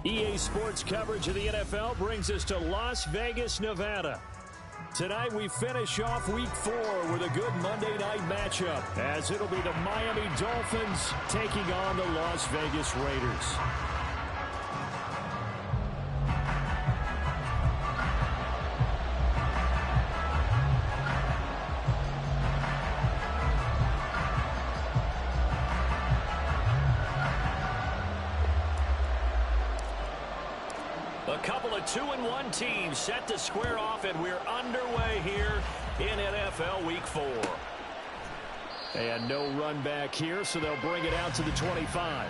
EA Sports coverage of the NFL brings us to Las Vegas, Nevada. Tonight we finish off Week 4 with a good Monday night matchup, as it'll be the Miami Dolphins taking on the Las Vegas Raiders. A couple of 2-1 teams set to square off, and we're underway here in NFL Week 4. And no run back here, so they'll bring it out to the 25.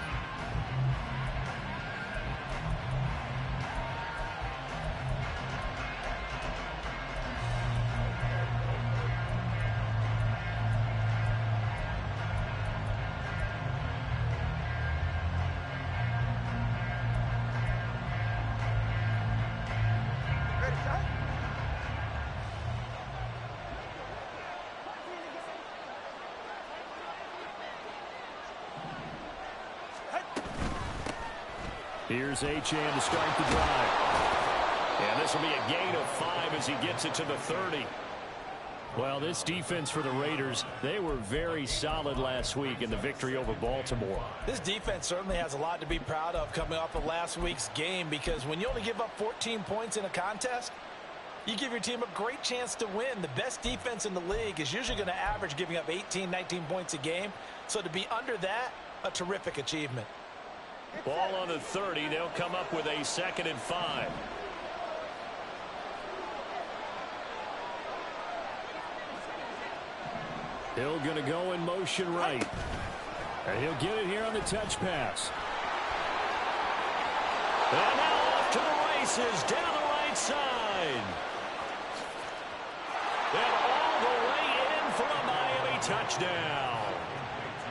Here's Achane to start the drive. And this will be a gain of 5 as he gets it to the 30. Well, this defense for the Raiders, they were very solid last week in the victory over Baltimore. This defense certainly has a lot to be proud of coming off of last week's game, because when you only give up 14 points in a contest, you give your team a great chance to win. The best defense in the league is usually going to average giving up 18, 19 points a game. So to be under that, a terrific achievement. Ball on the 30. They'll come up with a 2nd and 5. Hill going to go in motion right. And he'll get it here on the touch pass. And now off to the races down the right side. And all the way in for a Miami touchdown.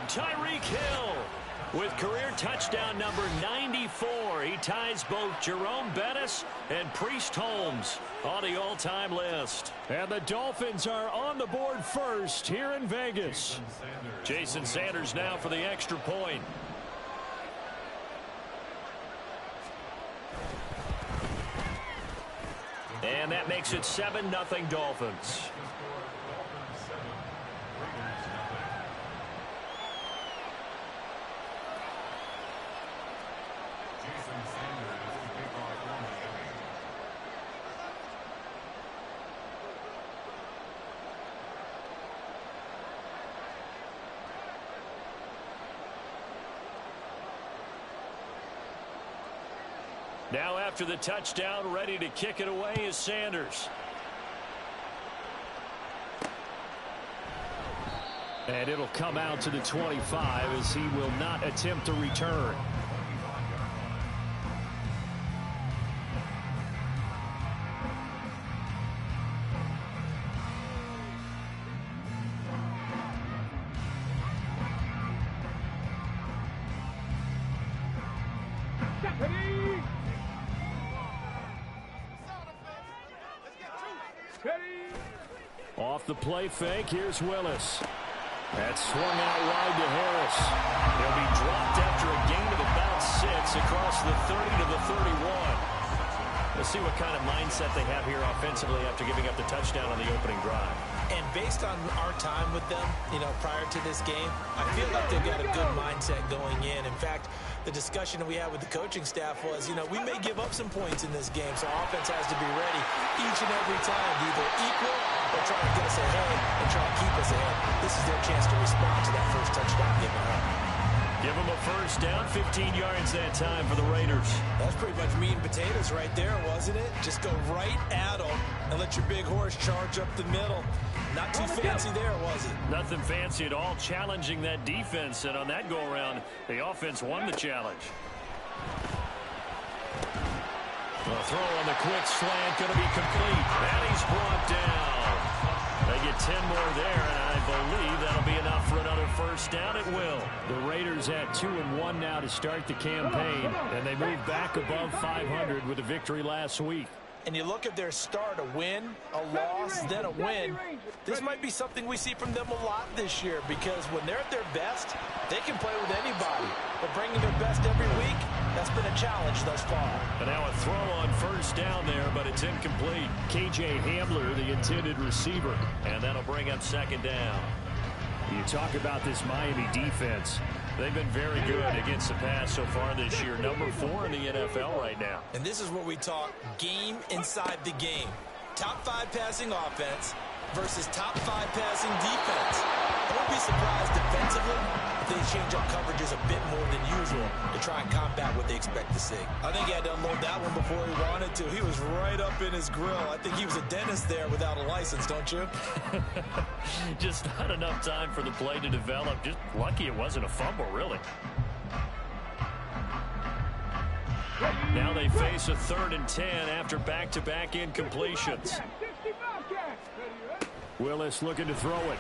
Tyreek Hill with career touchdown number 94. He ties both Jerome Bettis and Priest Holmes on the all-time list. And the Dolphins are on the board first here in Vegas. Jason Sanders now for the extra point. And that makes it 7-0 Dolphins. Now after the touchdown, ready to kick it away is Sanders. And it'll come out to the 25 as he will not attempt a return. Off the play fake, here's Willis. That's swung out wide to Harris. He'll be dropped after a gain of about 6 across the 30 to the 31. Let's see what kind of mindset they have here offensively after giving up the touchdown on the opening drive. And based on our time with them, prior to this game, I feel like they've got a good mindset going in. In fact, the discussion that we had with the coaching staff was, we may give up some points in this game, so offense has to be ready each and every time to either equal or try to get us ahead and try to keep us ahead. This is their chance to respond to that first touchdown given up. Give them a first down, 15 yards that time for the Raiders. That's pretty much meat and potatoes right there, wasn't it? Just go right at them and let your big horse charge up the middle. Not too fancy there, was it? Nothing fancy at all, challenging that defense. And on that go-around, the offense won the challenge. The throw on the quick slant going to be complete. And he's brought down. They get 10 more there, and I believe that'll be enough for another first down. It will. The Raiders at 2-1 now to start the campaign, and they move back above 500 with a victory last week. And you look at their start, a win, a loss, then a win. This might be something we see from them a lot this year, because when they're at their best, they can play with anybody. But bringing their best every week, That's been a challenge thus far. And now a throw on first down there, but it's incomplete. KJ Hamler, the intended receiver. And that'll bring up second down. You talk about this Miami defense. They've been very good against the pass so far this year. Number 4 in the NFL right now. And this is where we talk game inside the game. Top 5 passing offense versus top 5 passing defense. I won't be surprised defensively if they change up coverages a bit more than usual to try and combat what they expect to see. I think he had to unload that one before he wanted to. He was right up in his grill. I think he was a dentist there without a license, don't you? Just not enough time for the play to develop. Just lucky it wasn't a fumble, really. Now they face a 3rd and 10 after back-to-back incompletions. Willis looking to throw it.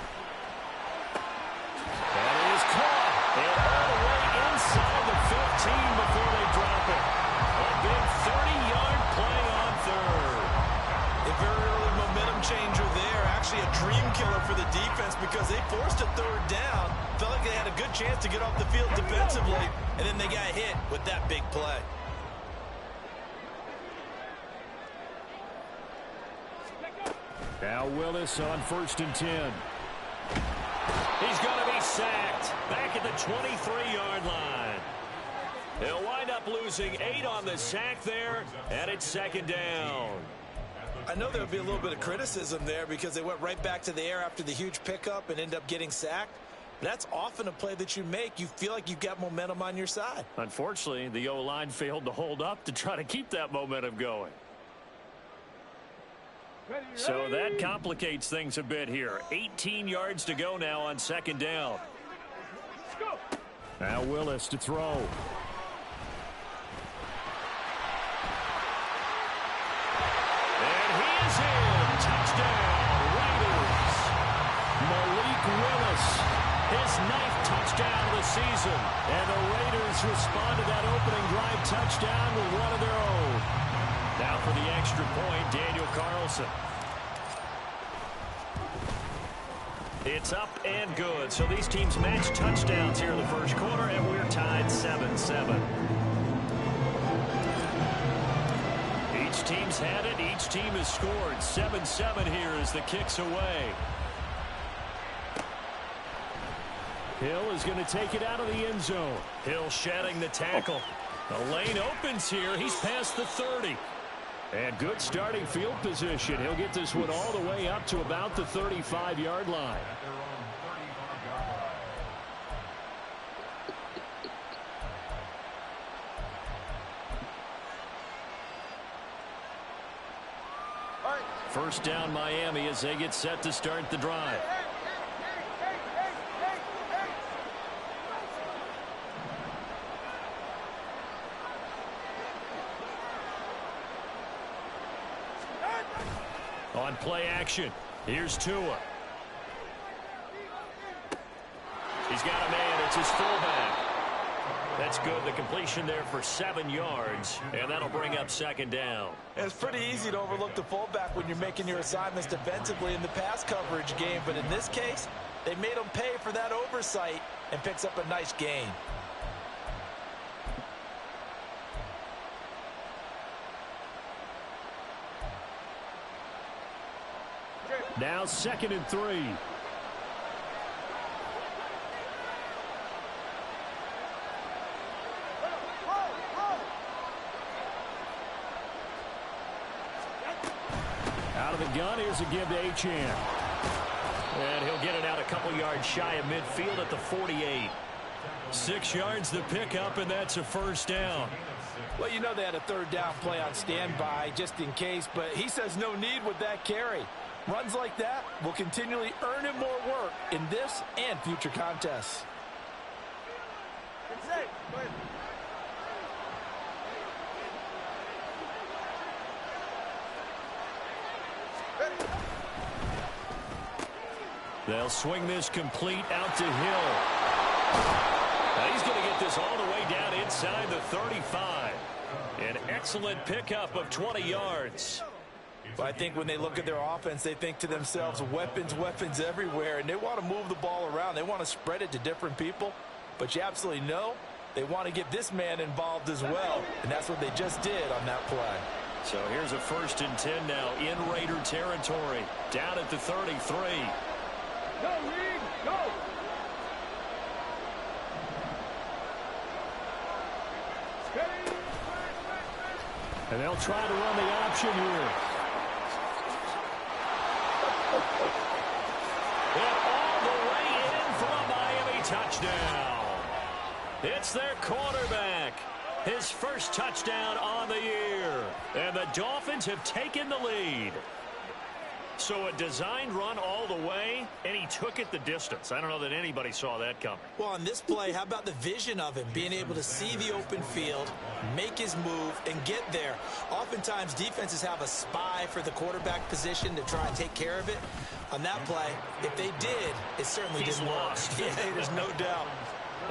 That is caught. And all the way inside the 15 before they drop it. A big 30-yard play on 3rd. A very early momentum changer there. Actually a dream killer for the defense because they forced a 3rd down. Felt like they had a good chance to get off the field defensively. And then they got hit with that big play. Now Willis on 1st and 10. He's going to be sacked back at the 23-yard line. They'll wind up losing 8 on the sack there, and it's 2nd down. I know there'll be a little bit of criticism there because they went right back to the air after the huge pickup and end up getting sacked. That's often a play that you make. You feel like you've got momentum on your side. Unfortunately, the O-line failed to hold up to try to keep that momentum going. So that complicates things a bit here. 18 yards to go now on 2nd down. Now Willis to throw. And he is in. Touchdown, Raiders. Malik Willis, his 9th touchdown of the season. And the Raiders respond to that opening drive touchdown with one of their own. Now for the extra point, Daniel Carlson. It's up and good. So these teams match touchdowns here in the first quarter, and we're tied 7-7. Each team's had it. Each team has scored. 7-7 here as the kick's away. Hill is going to take it out of the end zone. Hill shedding the tackle. The lane opens here. He's past the 30. And good starting field position. He'll get this one all the way up to about the 35-yard line. First down Miami as they get set to start the drive. On play action, here's Tua. He's got a man. It's his fullback. That's good. The completion there for 7 yards, and that'll bring up 2nd down. It's pretty easy to overlook the fullback when you're making your assignments defensively in the pass coverage game, but in this case, they made him pay for that oversight and picks up a nice gain. Now 2nd and 3. Out of the gun, here's a give to Achane. And he'll get it out a couple yards shy of midfield at the 48. 6 yards to pick up, and that's a first down. Well, you know they had a 3rd down play on standby just in case, but he says no need with that carry. Runs like that will continually earn him more work in this and future contests. They'll swing this complete out to Hill. Now he's going to get this all the way down inside the 35. An excellent pickup of 20 yards. But I think when they look at their offense, they think to themselves, weapons, weapons everywhere, and they want to move the ball around. They want to spread it to different people. But you absolutely know They want to get this man involved as well, and that's what they just did on that play. So here's a 1st and 10 now in Raider territory. Down at the 33. Go, Reed, go! And they'll try to run the option here. And all the way in for a Miami touchdown. It's their quarterback. His first touchdown on the year. And the Dolphins have taken the lead. So a designed run all the way, and he took it the distance. I don't know that anybody saw that coming. Well, on this play, how about the vision of him? Being able to see the open field, make his move, and get there. Oftentimes, defenses have a spy for the quarterback position to try and take care of it. On that play, if they did, it certainly didn't work. Yeah, there's no doubt.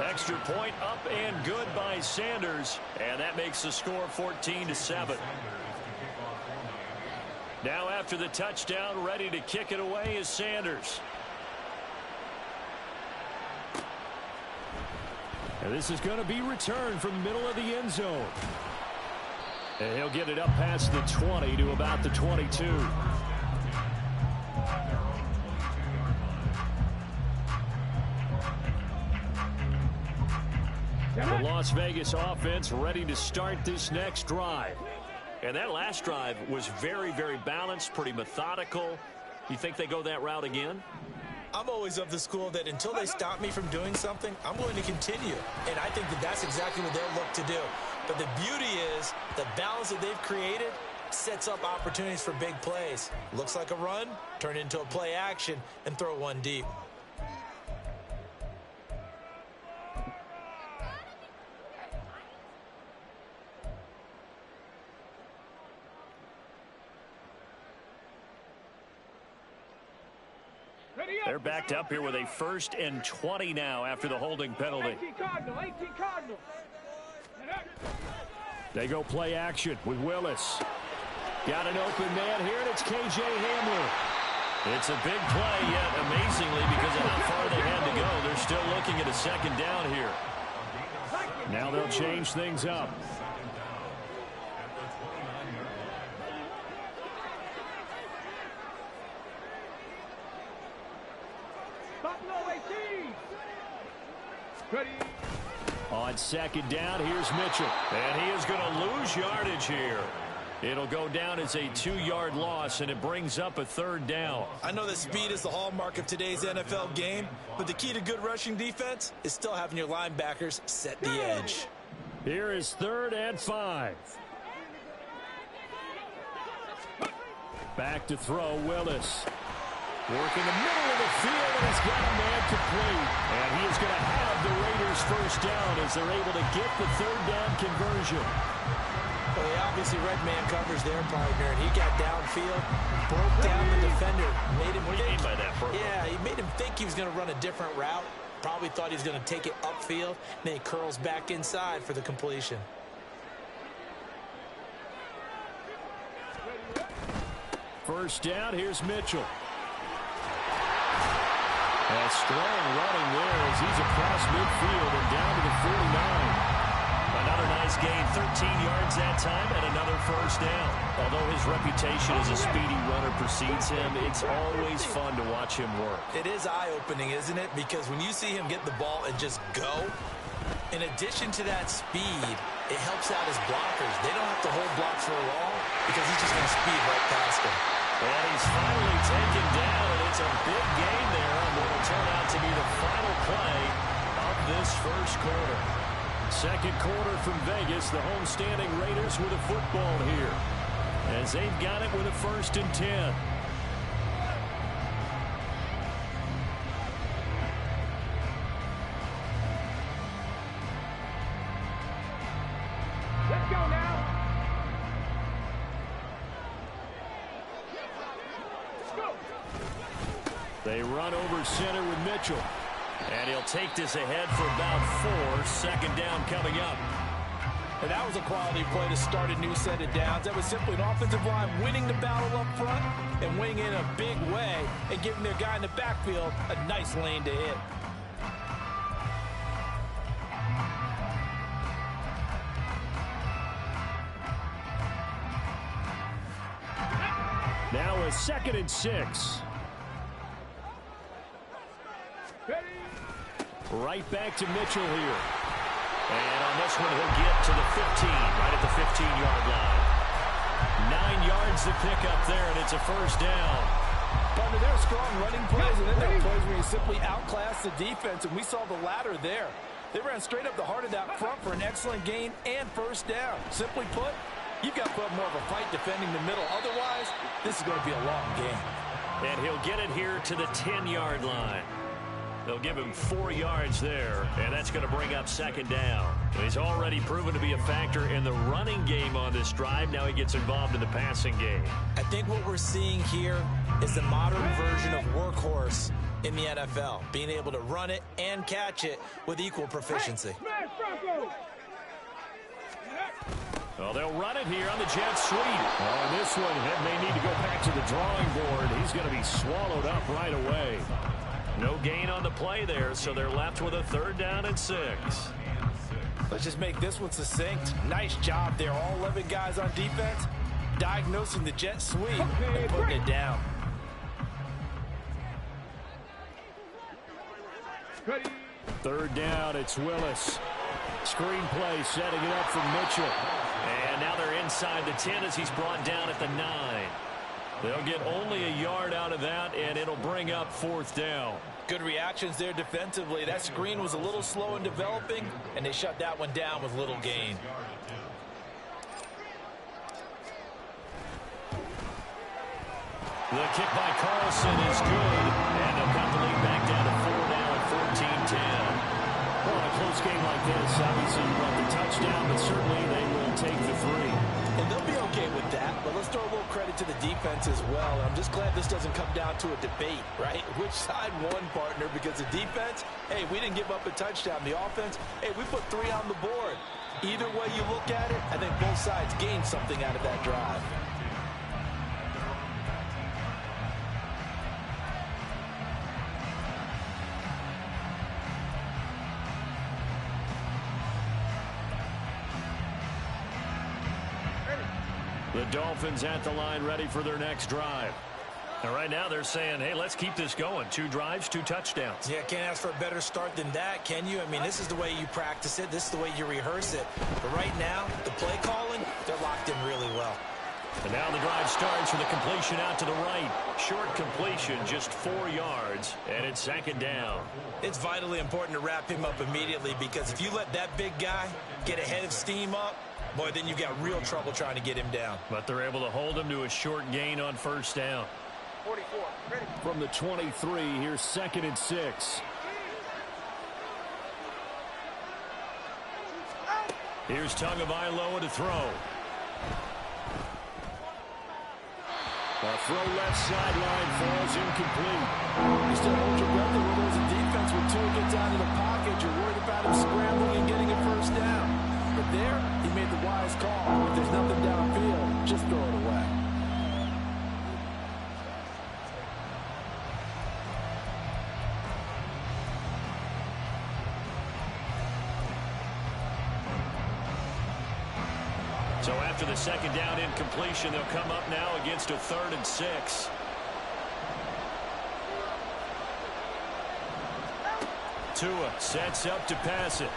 Extra point up and good by Sanders. And that makes the score 14-7. Now after the touchdown, ready to kick it away is Sanders. And this is going to be returned from the middle of the end zone. And he'll get it up past the 20 to about the 22. The Las Vegas offense ready to start this next drive. And that last drive was very, very balanced, pretty methodical. You think they go that route again? I'm always of the school that until they stop me from doing something, I'm going to continue. And I think that that's exactly what they'll look to do. But the beauty is the balance that they've created sets up opportunities for big plays. Looks like a run, turn it into a play action, and throw one deep. They're backed up here with a 1st and 20 now after the holding penalty. 18 Cardinal. They go play action with Willis. Got an open man here, and it's K.J. Hamler. It's a big play, yet amazingly, because of how far they had to go, they're still looking at a 2nd down here. Now they'll change things up. On 2nd down, here's Mitchell. And he is going to lose yardage here. It'll go down as a 2-yard loss, and it brings up a 3rd down. I know that speed is the hallmark of today's NFL game, but the key to good rushing defense is still having your linebackers set the edge. Here is 3rd and 5. Back to throw, Willis. Working the middle of the field, and he's got a man complete. And he is going to have the Raiders' 1st down as they're able to get the 3rd down conversion. Well, they obviously red man covers their partner, and he got downfield, broke down the defender, made him What do you mean by that, Burke? Yeah, he made him think he was going to run a different route. Probably thought he was going to take it upfield, and then he curls back inside for the completion. First down, here's Mitchell. A strong running there as he's across midfield and down to the 49. Another nice gain, 13 yards that time, and another 1st down. Although his reputation as a speedy runner precedes him, it's always fun to watch him work. It is eye-opening, isn't it? Because when you see him get the ball and just go, in addition to that speed, it helps out his blockers. They don't have to hold blocks for long because he's just going to speed right past them. And he's finally taken down, and it's a big gain there on what will turn out to be the final play of this 1st quarter. 2nd quarter from Vegas, the homestanding Raiders with a football here, as they've got it with a 1st and 10. Let's go now. They run over center with Mitchell. And he'll take this ahead for about 4. 2nd down coming up. And that was a quality play to start a new set of downs. That was simply an offensive line winning the battle up front and winning in a big way and giving their guy in the backfield a nice lane to hit. Now a 2nd and 6. Right back to Mitchell here. And on this one, he'll get to the 15, right at the 15-yard line. 9 yards to pick up there, and it's a first down. Partner, there are strong running plays, and then there are plays where you simply outclass the defense, and we saw the latter there. They ran straight up the heart of that front for an excellent gain and first down. Simply put, you've got to put more of a fight defending the middle. Otherwise, this is going to be a long game. And he'll get it here to the 10-yard line. They'll give him 4 yards there, and that's going to bring up 2nd down. He's already proven to be a factor in the running game on this drive. Now he gets involved in the passing game. I think what we're seeing here is the modern version of workhorse in the NFL, being able to run it and catch it with equal proficiency. Well, they'll run it here on the jet sweep. Oh, this one may need to go back to the drawing board. He's going to be swallowed up right away. No gain on the play there, so they're left with a 3rd down and 6. Let's just make this one succinct. Nice job there. All 11 guys on defense diagnosing the jet sweep and putting it down. Ready. 3rd down, it's Willis. Screen play, setting it up for Mitchell. And now they're inside the 10 as he's brought down at the 9. They'll get only a yard out of that, and it'll bring up 4th down. Good reactions there defensively. That screen was a little slow in developing, and they shut that one down with little gain. The kick by Carlson is good, and they'll cut the lead back down to 4 now at 14-10. Well, in a close game like this, obviously you want the touchdown, but certainly they will take the 3. And they'll be okay with that, but let's throw a little credit to the defense as well. I'm just glad this doesn't come down to a debate, right? Which side won, partner? Because the defense, hey, we didn't give up a touchdown. The offense, hey, we put 3 on the board. Either way you look at it, I think both sides gained something out of that drive. The Dolphins at the line ready for their next drive. And right now they're saying, hey, let's keep this going. 2 drives, 2 touchdowns. Yeah, can't ask for a better start than that, can you? I mean, this is the way you practice it. This is the way you rehearse it. But right now, the play calling, they're locked in really well. And now the drive starts with a completion out to the right. Short completion, just 4 yards, and it's 2nd down. It's vitally important to wrap him up immediately because if you let that big guy get ahead of steam up, boy, then you've got real trouble trying to get him down. But they're able to hold him to a short gain on 1st down. 44. Ready. From the 23, here's 2nd and 6. Here's Tagovailoa to throw. A throw left sideline falls incomplete. You still hold your breath there when there's a defense when Tua gets out of the pocket. You're worried about him scrambling and getting a 1st down. But there, he made the wise call. If there's nothing downfield, just throw it away. So after the 2nd down incompletion, they'll come up now against a 3rd and 6. Tua sets up to pass it.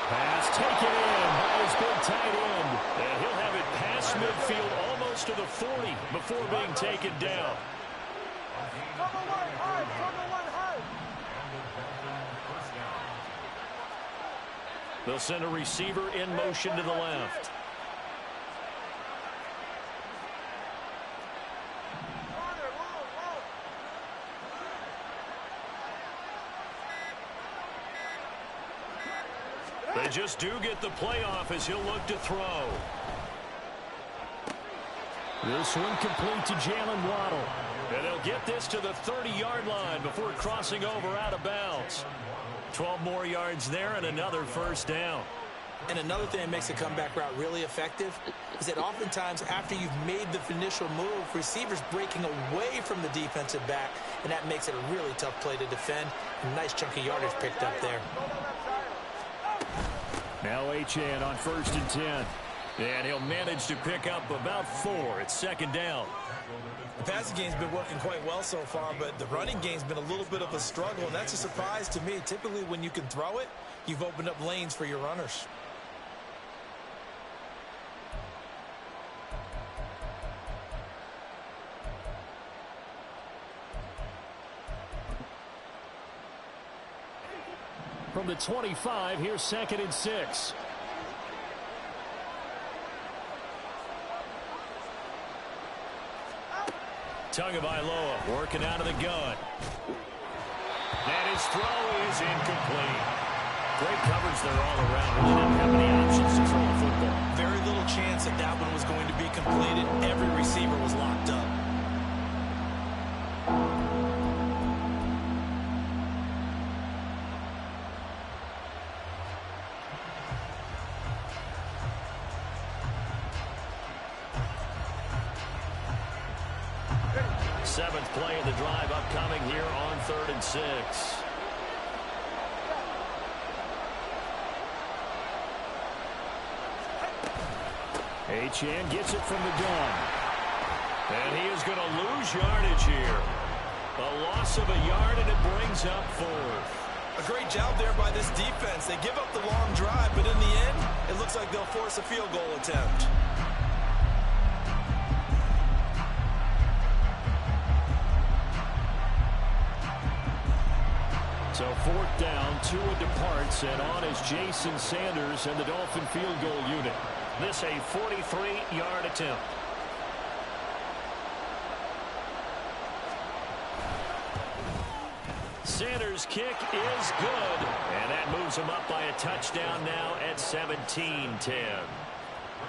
Pass taken in by his big tight end. And he'll have it past midfield almost to the 40 before being taken down. They'll send a receiver in motion to the left. They just do get the playoff as he'll look to throw. This one complete to Jalen Waddle. And they'll get this to the 30-yard line before crossing over out of bounds. 12 more yards there and another 1st down. And another thing that makes a comeback route really effective is that oftentimes after you've made the initial move, receivers breaking away from the defensive back, and that makes it a really tough play to defend. A nice chunk of yardage picked up there. Now Achane on 1st and 10. And he'll manage to pick up about 4. It's second down. The passing game's been working quite well so far, but the running game's been a little bit of a struggle, and that's a surprise to me. Typically, when you can throw it, you've opened up lanes for your runners. From the 25, here's 2nd and 6. Tagovailoa working out of the gun. And his throw is incomplete. Great coverage there all around. Really didn't have any options to throw the football. Very little chance that that one was going to be completed. Every receiver was locked up. Seventh play of the drive upcoming here on 3rd and 6. Achane gets it from the gun. And he is going to lose yardage here. A loss of a yard, and it brings up 4th. A great job there by this defense. They give up the long drive, but in the end, it looks like they'll force a field goal attempt. So 4th down, Tua departs, and on is Jason Sanders and the Dolphin field goal unit. This a 43-yard attempt. Sanders' kick is good, and that moves him up by a touchdown now at 17-10.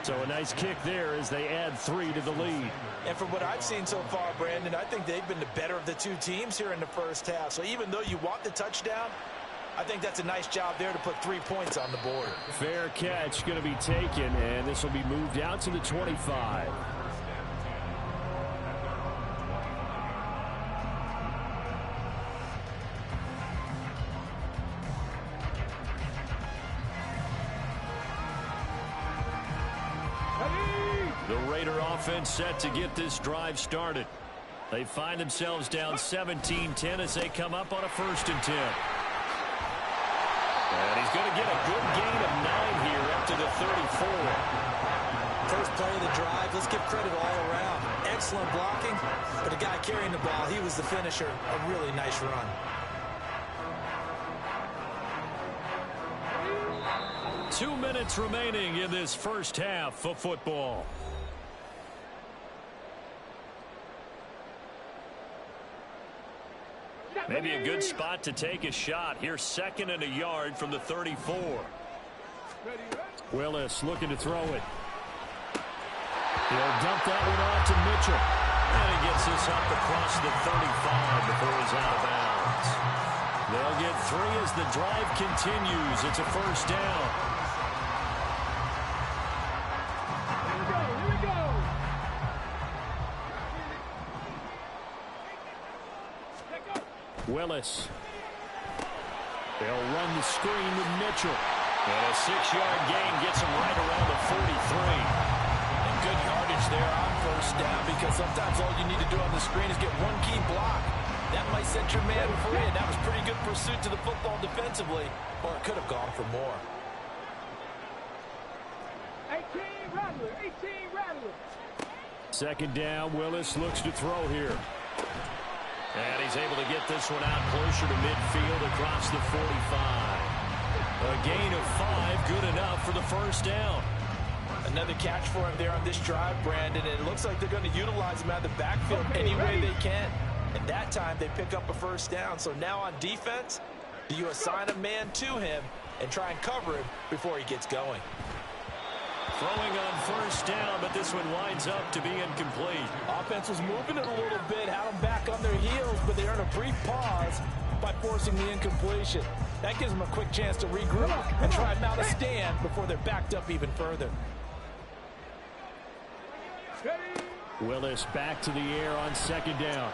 So a nice kick there as they add 3 to the lead. And from what I've seen so far, Brandon, I think they've been the better of the two teams here in the first half. So even though you want the touchdown, I think that's a nice job there to put 3 points on the board. Fair catch going to be taken, and this will be moved out to the 25. The Raider offense set to get this drive started. They find themselves down 17-10 as they come up on a 1st and 10. And he's going to get a good gain of 9 here up to the 34. First play of the drive, let's give credit all around. Excellent blocking, but the guy carrying the ball, he was the finisher. A really nice run. Two minutes remaining in this first half of football. Maybe a good spot to take a shot. Here's 2nd and a yard from the 34. Willis looking to throw it. He'll dump that one off to Mitchell. And he gets this up across the 35 before he's out of bounds. They'll get 3 as the drive continues. It's a 1st down. Here we go. Willis. They'll run the screen with Mitchell. And a 6-yard gain gets him right around the 43. And good yardage there on 1st down, because sometimes all you need to do on the screen is get one key block. That might set your man free, and that was pretty good pursuit to the football defensively, or it could have gone for more. 18 Rattler, 18 Rattler. 2nd down, Willis looks to throw here. And he's able to get this one out closer to midfield across the 45. A gain of 5, good enough for the 1st down. Another catch for him there on this drive, Brandon, and it looks like they're going to utilize him out of the backfield any way they can. And that time they pick up a 1st down. So now on defense, do you assign a man to him and try and cover him before he gets going? Throwing on 1st down, but this one winds up to be incomplete. Offense was moving it a little bit, had them back on their heels, but they earned a brief pause by forcing the incompletion. That gives them a quick chance to regroup and try and mount a stand before they're backed up even further. Willis back to the air on 2nd down.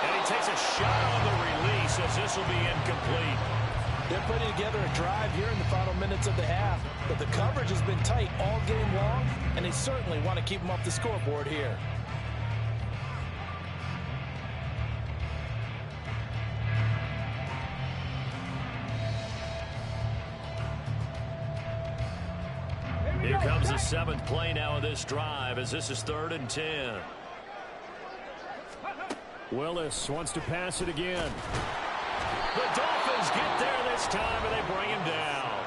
And he takes a shot on the release as this will be incomplete. They're putting together a drive here in the final minutes of the half, but the coverage has been tight all game long, and they certainly want to keep them off the scoreboard here. Here comes the 7th play now of this drive as this is 3rd and 10. Willis wants to pass it again. The Dolphins get there this time, and they bring him down.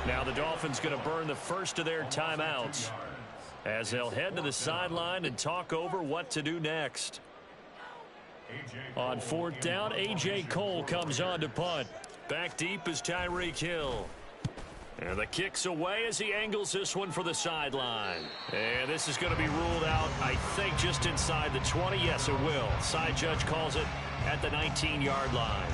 Now the Dolphins going to burn the first of their timeouts as they'll head to the sideline and talk over what to do next. On 4th down, A.J. Cole comes on to punt. Back deep is Tyreek Hill. And the kick's away as he angles this one for the sideline. And this is going to be ruled out, I think, just inside the 20. Yes, it will. Side judge calls it at the 19-yard line.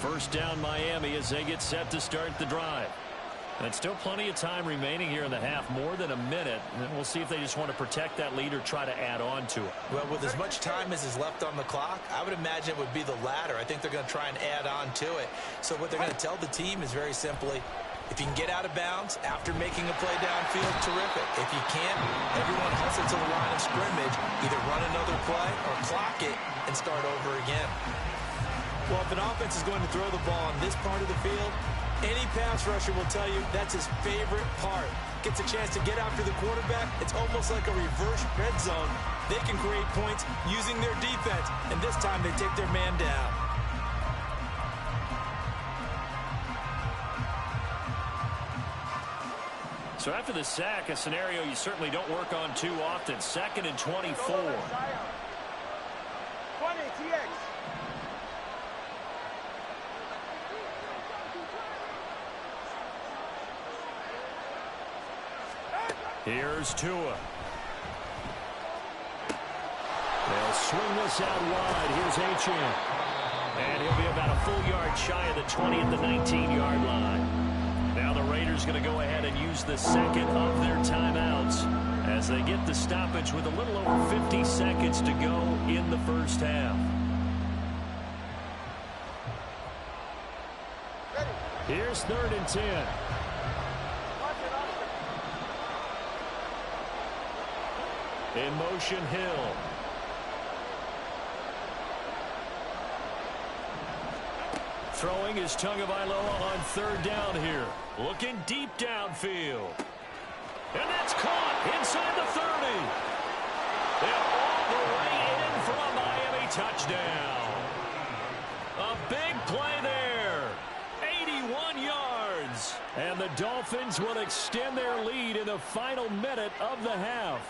First down, Miami, as they get set to start the drive. And still plenty of time remaining here in the half, more than a minute. And we'll see if they just want to protect that lead or try to add on to it. Well, with as much time as is left on the clock, I would imagine it would be the latter. I think they're going to try and add on to it. So what they're going to tell the team is very simply, if you can get out of bounds after making a play downfield, terrific. If you can't, everyone hustle to the line of scrimmage, either run another play or clock it and start over again. Well, if an offense is going to throw the ball on this part of the field, any pass rusher will tell you that's his favorite part. Gets a chance to get after the quarterback. It's almost like a reverse red zone. They can create points using their defense, and this time they take their man down. So after the sack, a scenario you certainly don't work on too often. 2nd and 24. 20, TX. Here's Tua. They'll swing this out wide. Here's Achane. And he'll be about a full yard shy of the 20 at the 19-yard line. Now the Raiders going to go ahead and use the second of their timeouts as they get the stoppage with a little over 50 seconds to go in the first half. Here's 3rd and 10. In motion, Hill. Throwing is Tagovailoa on 3rd down here. Looking deep downfield. And that's caught inside the 30. And all the way in for a Miami touchdown. A big play there. 81 yards. And the Dolphins will extend their lead in the final minute of the half.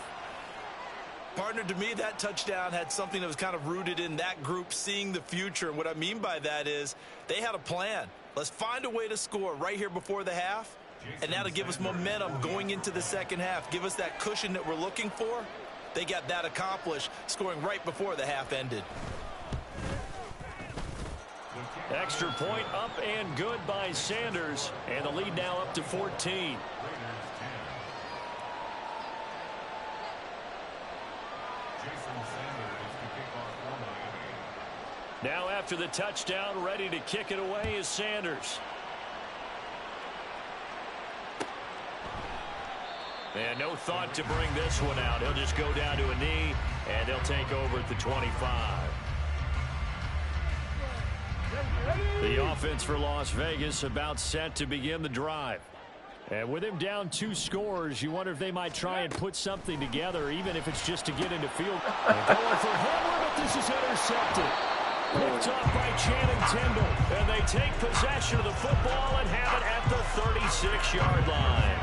Partner, to me, that touchdown had something that was kind of rooted in that group seeing the future. And what I mean by that is they had a plan. Let's find a way to score right here before the half. And now to give us momentum going into the second half, give us that cushion that we're looking for. They got that accomplished, scoring right before the half ended. Extra point up and good by Sanders. And the lead now up to 14. Now after the touchdown, ready to kick it away is Sanders. And no thought to bring this one out. He'll just go down to a knee, and they'll take over at the 25. The offense for Las Vegas about set to begin the drive. And with him down 2 scores, you wonder if they might try and put something together, even if it's just to get into field. They're going for Hamler, but this is intercepted. Picked off by Channing Tindall. And they take possession of the football and have it at the 36-yard line.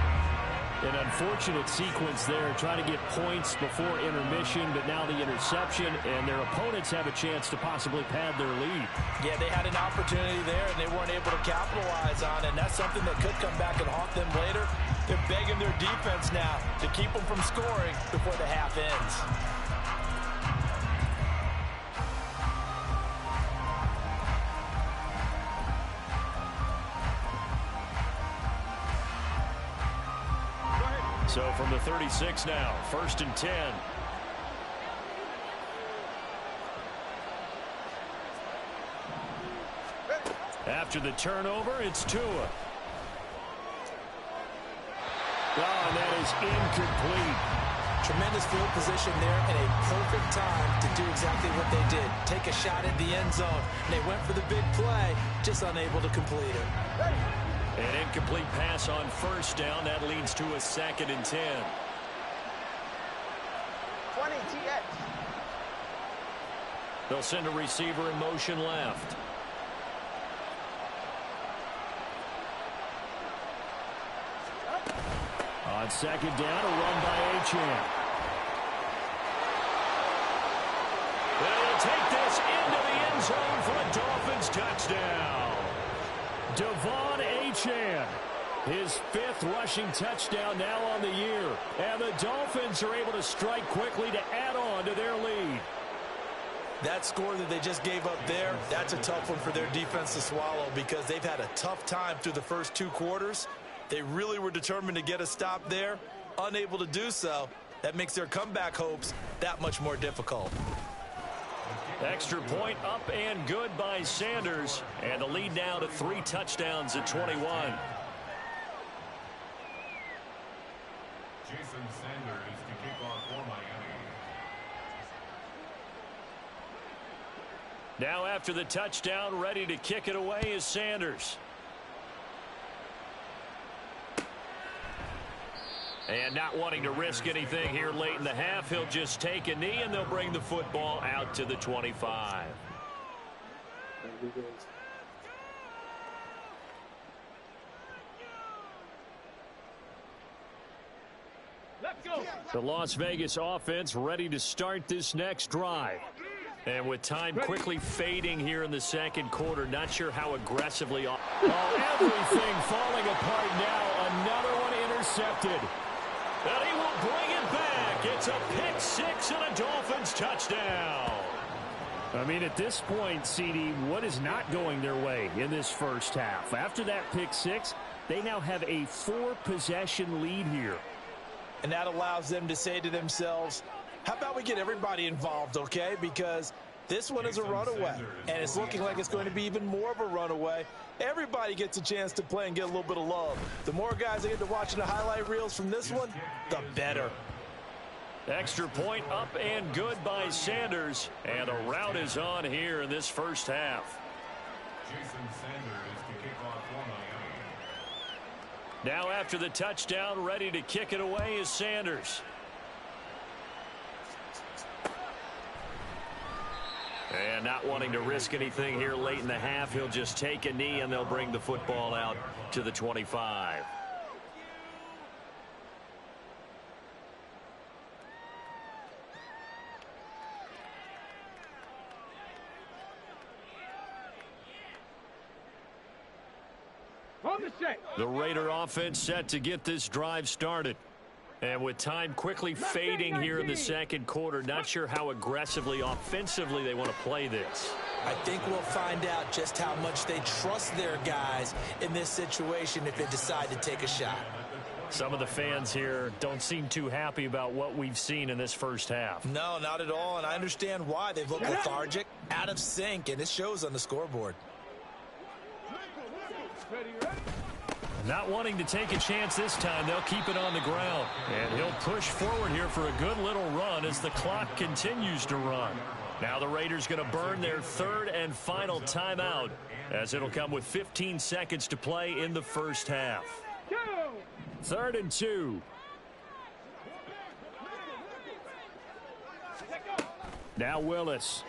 An unfortunate sequence there, trying to get points before intermission, but now the interception, and their opponents have a chance to possibly pad their lead. Yeah, they had an opportunity there, and they weren't able to capitalize on it, and that's something that could come back and haunt them later. They're begging their defense now to keep them from scoring before the half ends. from the 36 now. 1st and 10. After the turnover, it's Tua. Oh, and that is incomplete. Tremendous field position there and a perfect time to do exactly what they did. Take a shot at the end zone. They went for the big play, just unable to complete it. An incomplete pass on 1st down. That leads to a 2nd and 10. 20 TX. They'll send a receiver in motion left. On 2nd down, a run by Achane. They'll take this into the end zone for a Dolphins touchdown. Devon Achane, his 5th rushing touchdown now on the year. And the Dolphins are able to strike quickly to add on to their lead. That score that they just gave up there, that's a tough one for their defense to swallow because they've had a tough time through the first 2 quarters. They really were determined to get a stop there, unable to do so. That makes their comeback hopes that much more difficult. Extra point up and good by Sanders. And the lead now to 3 touchdowns at 21. Jason Sanders to kick off for Miami. Now after the touchdown, ready to kick it away is Sanders. And not wanting to risk anything here late in the half, he'll just take a knee and they'll bring the football out to the 25. Let's go. The Las Vegas offense ready to start this next drive. And with time quickly fading here in the 2nd quarter, not sure how aggressively. Oh, everything falling apart now. Another one intercepted. And he will bring it back. It's a pick 6 and a Dolphins touchdown. I mean, at this point, CD, what is not going their way in this first half? After that pick 6, they now have a 4-possession lead here. And that allows them to say to themselves, how about we get everybody involved, okay? Because this one is a runaway, and it's looking like it's going to be even more of a runaway. Everybody gets a chance to play and get a little bit of love. The more guys that get to watching the highlight reels from this one, the better. Extra point up and good by Sanders. And a rout is on here in this first half. Jason Sanders to kick off for Miami. Now after the touchdown, ready to kick it away is Sanders. And not wanting to risk anything here late in the half, he'll just take a knee and they'll bring the football out to the 25. On the set. The Raider offense set to get this drive started. And with time quickly fading here in the 2nd quarter, not sure how aggressively, offensively they want to play this. I think we'll find out just how much they trust their guys in this situation if they decide to take a shot. Some of the fans here don't seem too happy about what we've seen in this first half. No, not at all, and I understand why. They've looked lethargic, out of sync, and it shows on the scoreboard. Ready, ready. Not wanting to take a chance this time, they'll keep it on the ground. And he'll push forward here for a good little run as the clock continues to run. Now the Raiders going to burn their 3rd and final timeout as it'll come with 15 seconds to play in the first half. 3rd and 2. Now Willis.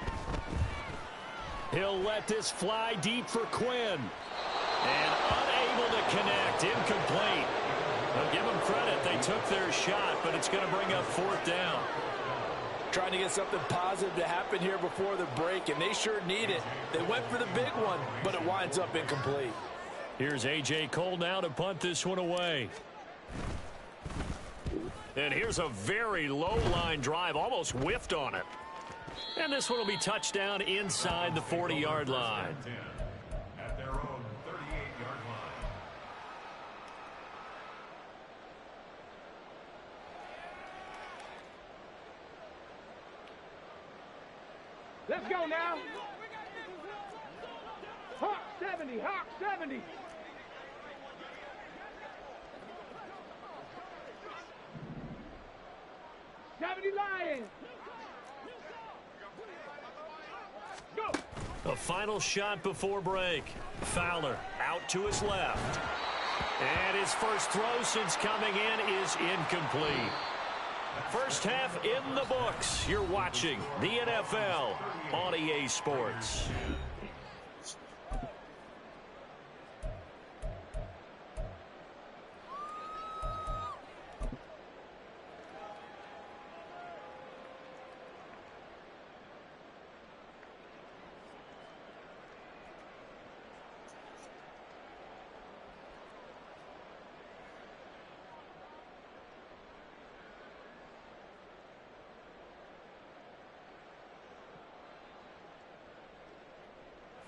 He'll let this fly deep for Quinn. And unable to connect, incomplete. They'll give them credit. They took their shot, but it's going to bring up 4th down. Trying to get something positive to happen here before the break, and they sure need it. They went for the big one, but it winds up incomplete. Here's A.J. Cole now to punt this one away. And here's a very low-line drive, almost whiffed on it. And this one will be touchdown inside the 40-yard line. At their own 38-yard line. Let's go now. Hawk 70, Hawk 70. Lions. Go. A final shot before break. Fowler out to his left. And his first throw since coming in is incomplete. First half in the books. You're watching the NFL on EA Sports.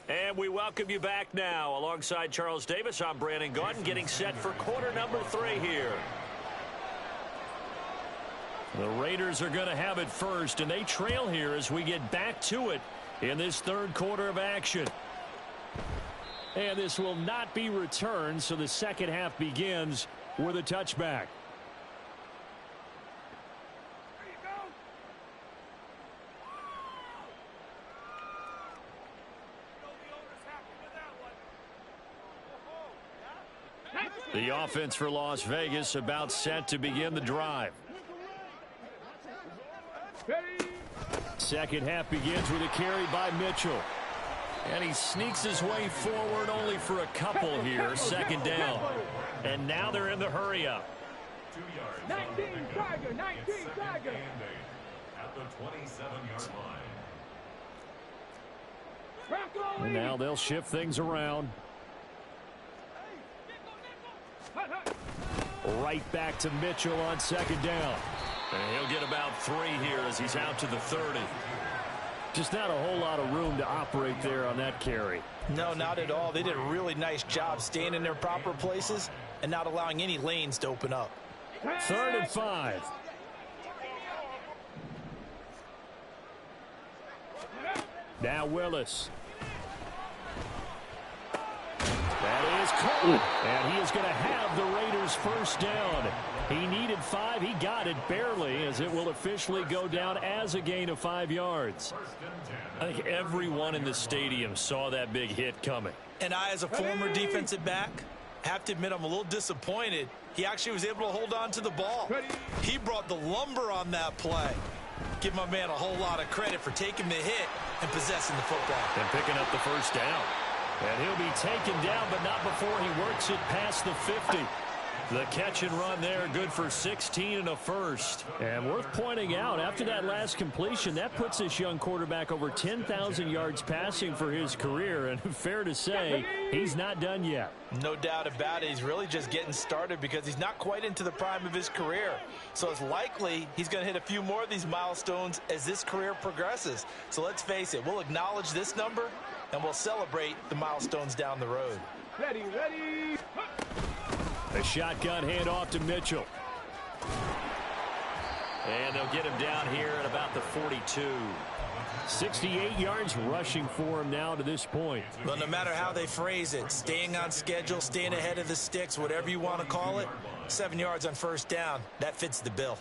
And we welcome you back now. Alongside Charles Davis, I'm Brandon Gaudin, getting set for quarter number 3 here. The Raiders are going to have it first, and they trail here as we get back to it in this third quarter of action. And this will not be returned, so the second half begins with a touchback. The offense for Las Vegas about set to begin the drive. Second half begins with a carry by Mitchell. And he sneaks his way forward only for a couple here. Second down. And now they're in the hurry up. 19 Tiger, 19 Tiger. At the 27-yard line. And now they'll shift things around. Right back to Mitchell on second down. And he'll get about 3 here as he's out to the 30. Just not a whole lot of room to operate there on that carry. No, not at all. They did a really nice job staying in their proper places and not allowing any lanes to open up. 3rd and 5. Now Willis. That is caught. And he is going to have the Raiders first down. He needed 5. He got it barely, as it will officially go down as a gain of 5 yards. I think everyone in the stadium saw that big hit coming. And I, as a former defensive back, have to admit I'm a little disappointed. He actually was able to hold on to the ball. He brought the lumber on that play. Give my man a whole lot of credit for taking the hit and possessing the football. And picking up the first down. And he'll be taken down, but not before he works it past the 50. The catch and run there, good for 16 and a first. And worth pointing out, after that last completion, that puts this young quarterback over 10,000 yards passing for his career. And fair to say, he's not done yet. No doubt about it. He's really just getting started because he's not quite into the prime of his career. So it's likely he's going to hit a few more of these milestones as this career progresses. So let's face it, we'll acknowledge this number and we'll celebrate the milestones down the road. Ready, ready. A shotgun handoff to Mitchell. And they'll get him down here at about the 42. 68 yards rushing for him now to this point. Well, no matter how they phrase it, staying on schedule, staying ahead of the sticks, whatever you want to call it, 7 yards on first down, that fits the bill.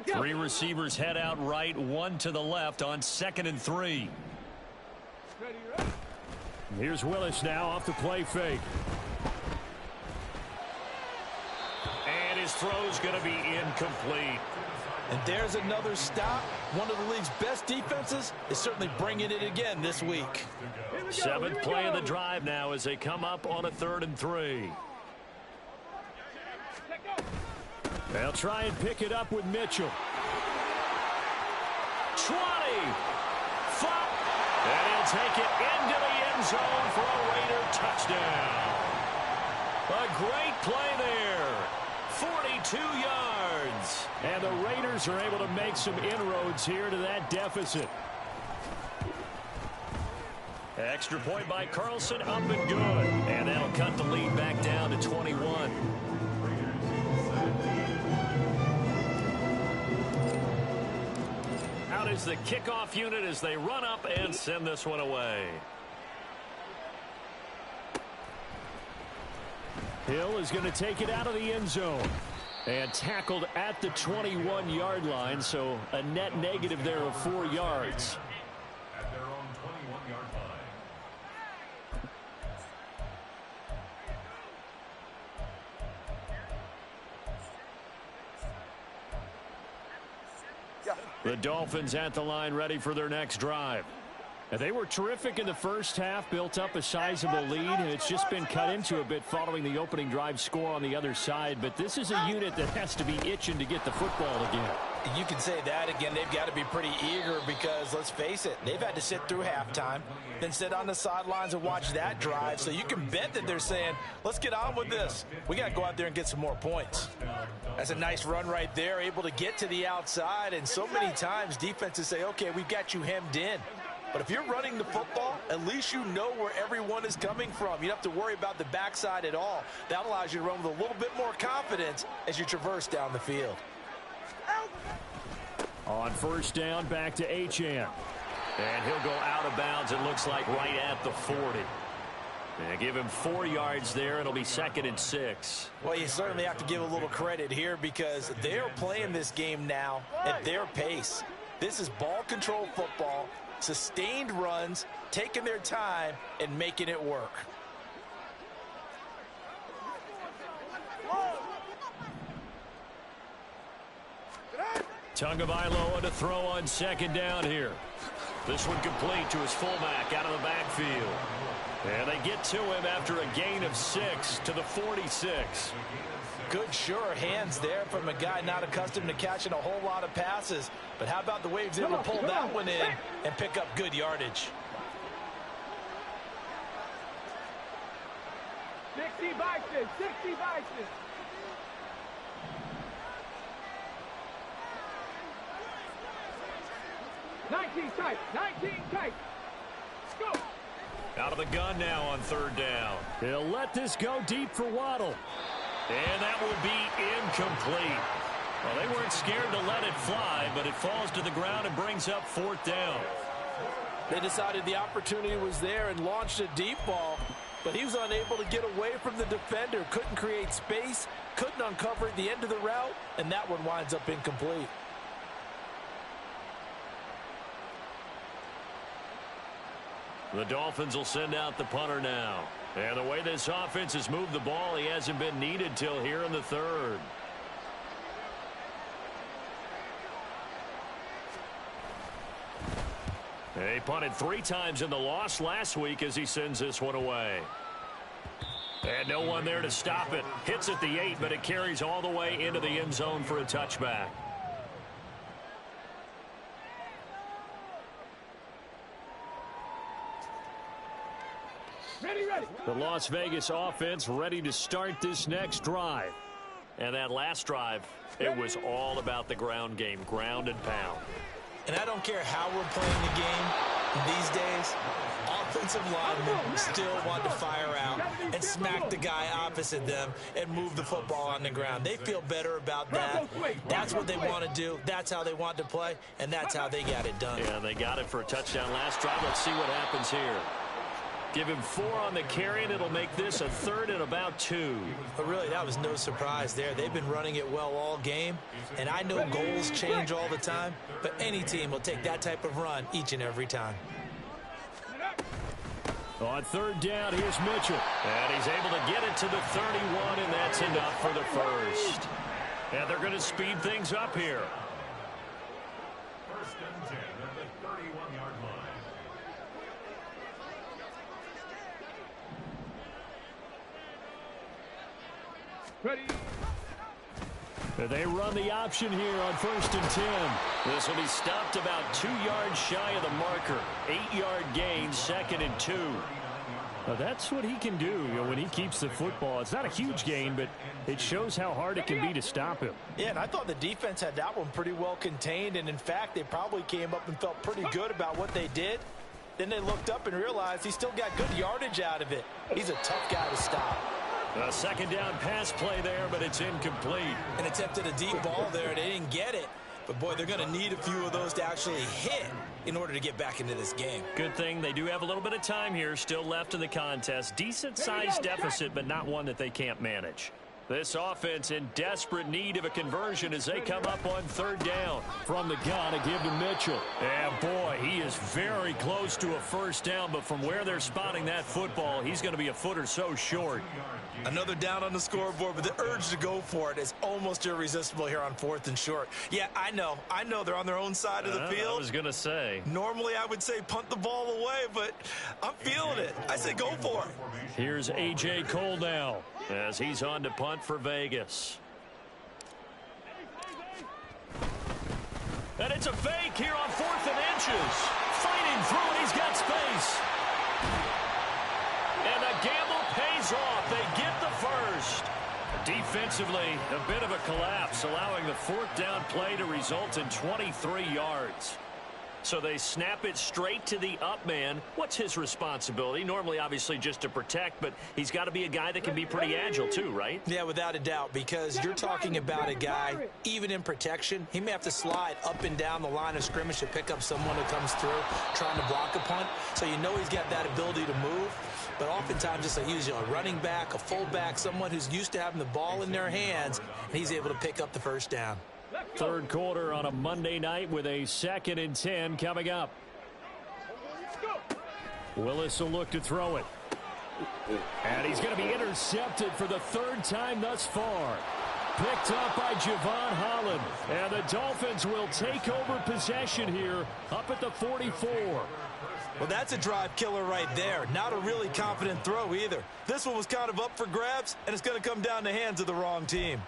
3 receivers head out right, 1 to the left on 2nd and 3. Ready, ready. Here's Willis now off the play fake. And his throw's going to be incomplete. And there's another stop. One of the league's best defenses is certainly bringing it again this week. 7th play of the drive now as they come up on a 3rd and 3. They'll try and pick it up with Mitchell. 20. Flop. And he'll take it into the end zone for a Raider touchdown. A great play there. 42 yards. And the Raiders are able to make some inroads here to that deficit. Extra point by Carlson, up and good. And that'll cut the lead back down to 21. out as the kickoff unit as they run up and send this one away. Hill is going to take it out of the end zone. And tackled at the 21-yard line, so a net negative there of 4 yards. At their own 21-yard line. The Dolphins at the line ready for their next drive. And they were terrific in the first half, built up a sizable lead, and it's just been cut into a bit following the opening drive score on the other side. But this is a unit that has to be itching to get the football again. You can say that again. They've got to be pretty eager because, let's face it, they've had to sit through halftime, then sit on the sidelines and watch that drive. So you can bet that they're saying, let's get on with this. We got to go out there and get some more points. That's a nice run right there, able to get to the outside. And so many times defenses say, okay, we've got you hemmed in. But if you're running the football, at least you know where everyone is coming from. You don't have to worry about the backside at all. That allows you to run with a little bit more confidence as you traverse down the field. On first down, back to Achane. And he'll go out of bounds, it looks like, right at the 40. And give him 4 yards there. It'll be 2nd and 6. Well, you certainly have to give a little credit here because they're playing this game now at their pace. This is ball control football. Sustained runs, taking their time, and making it work. Tagovailoa to throw on second down here. This one complete to his fullback out of the backfield. And they get to him after a gain of 6 to the 46. Good, sure hands there from a guy not accustomed to catching a whole lot of passes. But how about the way he was able to pull that one in and pick up good yardage? 60 Vikings, 60 Vikings. Nineteen tight, go. Out of the gun now on third down. He'll let this go deep for Waddle. And that will be incomplete. Well, they weren't scared to let it fly, but it falls to the ground and brings up 4th down. They decided the opportunity was there and launched a deep ball, but he was unable to get away from the defender, couldn't create space, couldn't uncover at the end of the route, and that one winds up incomplete. The Dolphins will send out the punter now. And the way this offense has moved the ball, he hasn't been needed till here in the 3rd. He punted 3 times in the loss last week as he sends this one away. And no one there to stop it. Hits at the 8, but it carries all the way into the end zone for a touchback. Ready. The Las Vegas offense ready to start this next drive. And that last drive, it was all about the ground game, ground and pound. And I don't care how we're playing the game these days, offensive linemen still want to fire out and smack the guy opposite them and move the football on the ground. They feel better about that. That's what they want to do. That's how they want to play, and that's how they got it done. Yeah, they got it for a touchdown last drive. Let's see what happens here. Give him 4 on the carry, and it'll make this a 3rd and about 2. But really, that was no surprise there. They've been running it well all game, and I know goals change all the time, but any team will take that type of run each and every time. On 3rd down, here's Mitchell. And he's able to get it to the 31, and that's enough for the 1st. And they're going to speed things up here. 1st and 10 at the 31-yard line. Ready. They run the option here on 1st and 10. This will be stopped about 2 yards shy of the marker. 8-yard gain, 2nd and 2. Now that's what he can do, when he keeps the football. It's not a huge gain, but it shows how hard it can be to stop him. Yeah, and I thought the defense had that one pretty well contained, and in fact, they probably came up and felt pretty good about what they did. Then they looked up and realized he still got good yardage out of it. He's a tough guy to stop. A 2nd down pass play there, but it's incomplete. And attempted a deep ball there, and they didn't get it. But, boy, they're going to need a few of those to actually hit in order to get back into this game. Good thing they do have a little bit of time here still left in the contest. Decent-sized deficit, but not one that they can't manage. This offense in desperate need of a conversion as they come up on third down. From the gun, a give to Mitchell. And, boy, he is very close to a first down, but from where they're spotting that football, he's going to be a foot or so short. Another down on the scoreboard, but the urge to go for it is almost irresistible here on 4th and short. Yeah, I know they're on their own side of the field. I was going to say. Normally, I would say punt the ball away, but I'm feeling it. I say go for it. Here's A.J. Cole now as he's on to punt for Vegas. And it's a fake here on 4th and inches. Fighting through it, he's got space. And the gamble pays off. They get the first. Defensively, a bit of a collapse, allowing the 4th down play to result in 23 yards. So they snap it straight to the up man. What's his responsibility? Normally, obviously, just to protect, but he's got to be a guy that can be pretty agile too, right? Yeah, without a doubt, because you're talking about a guy, even in protection, he may have to slide up and down the line of scrimmage to pick up someone who comes through trying to block a punt. So you know he's got that ability to move. But oftentimes, just like usually a running back, a fullback, someone who's used to having the ball in their hands, and he's able to pick up the first down. Third quarter on a Monday night with a 2nd and 10 coming up. Willis will look to throw it. And he's going to be intercepted for the 3rd time thus far. Picked up by Javon Holland. And the Dolphins will take over possession here up at the 44. Well, that's a drive killer right there. Not a really confident throw either. This one was kind of up for grabs, and it's going to come down the hands of the wrong team.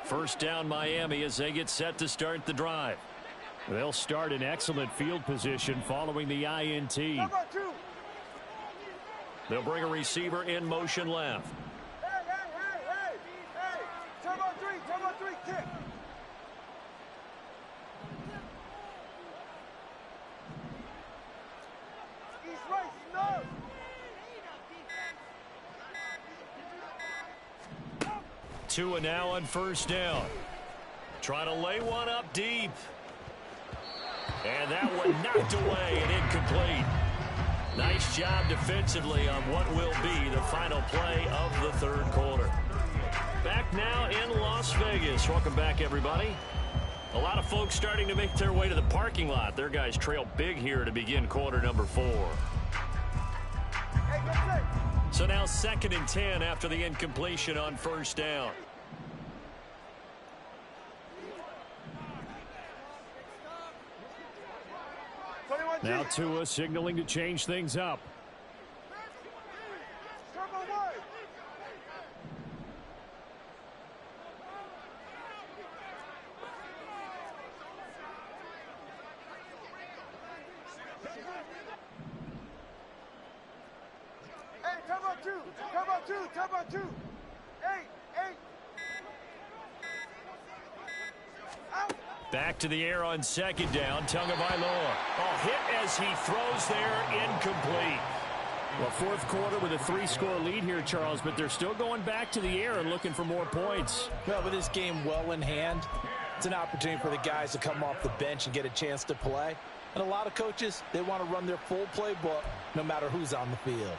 First down Miami as they get set to start the drive. They'll start in excellent field position following the INT. They'll bring a receiver in motion left. Hey. Turbo three, kick. He's right, no. Tua now on first down. Trying to lay one up deep. And that one knocked away and incomplete. Nice job defensively on what will be the final play of the third quarter. Back now in Las Vegas. Welcome back, everybody. A lot of folks starting to make their way to the parking lot. Their guys trail big here to begin quarter number 4. So now 2nd and 10 after the incompletion on first down. Now Tua signaling to change things up. Turbo two. 8. Out. Back to the air on 2nd down. Tagovailoa. Oh, hit as he throws there, incomplete. Well, 4th quarter with a 3-score lead here, Charles, but they're still going back to the air and looking for more points. Well, with this game well in hand, it's an opportunity for the guys to come off the bench and get a chance to play. And a lot of coaches, they want to run their full playbook no matter who's on the field.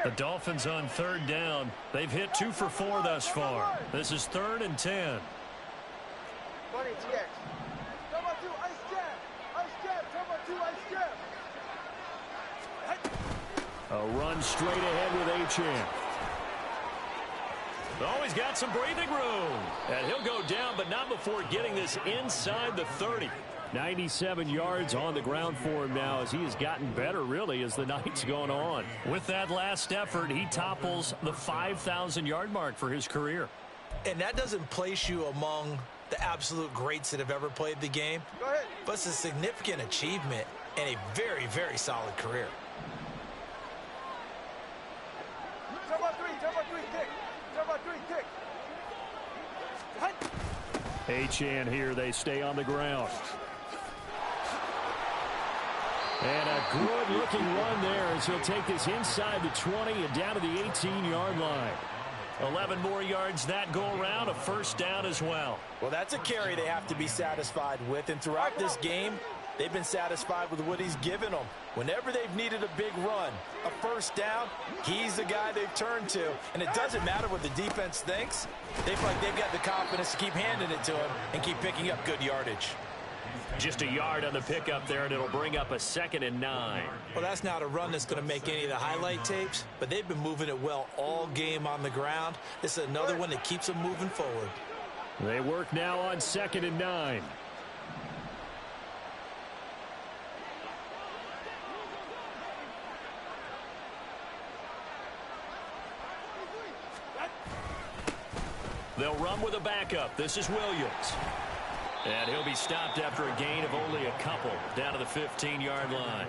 The Dolphins on 3rd down. They've hit 2 for 4 thus far. This is 3rd and 10. A run straight ahead with Achane. Oh, he's got some breathing room. And he'll go down, but not before getting this inside the 30. 97 yards on the ground for him now as he has gotten better, really, as the night's gone on. With that last effort, he topples the 5,000-yard mark for his career. And that doesn't place you among the absolute greats that have ever played the game. But it's a significant achievement and a very, very solid career. Turbo three, kick. Turbo three, kick. Achane here. They stay on the ground. And a good-looking run there as he'll take this inside the 20 and down to the 18-yard line. 11 more yards that go around, a first down as well. Well, that's a carry they have to be satisfied with, and throughout this game, they've been satisfied with what he's given them. Whenever they've needed a big run, a first down, he's the guy they've turned to. And it doesn't matter what the defense thinks. They feel like they've got the confidence to keep handing it to him and keep picking up good yardage. Just a yard on the pickup there, and it'll bring up a 2nd and 9. Well, that's not a run that's going to make any of the highlight tapes, but they've been moving it well all game on the ground. This is another one that keeps them moving forward. They work now on 2nd and 9. They'll run with a backup. This is Williams. And he'll be stopped after a gain of only a couple down to the 15-yard line.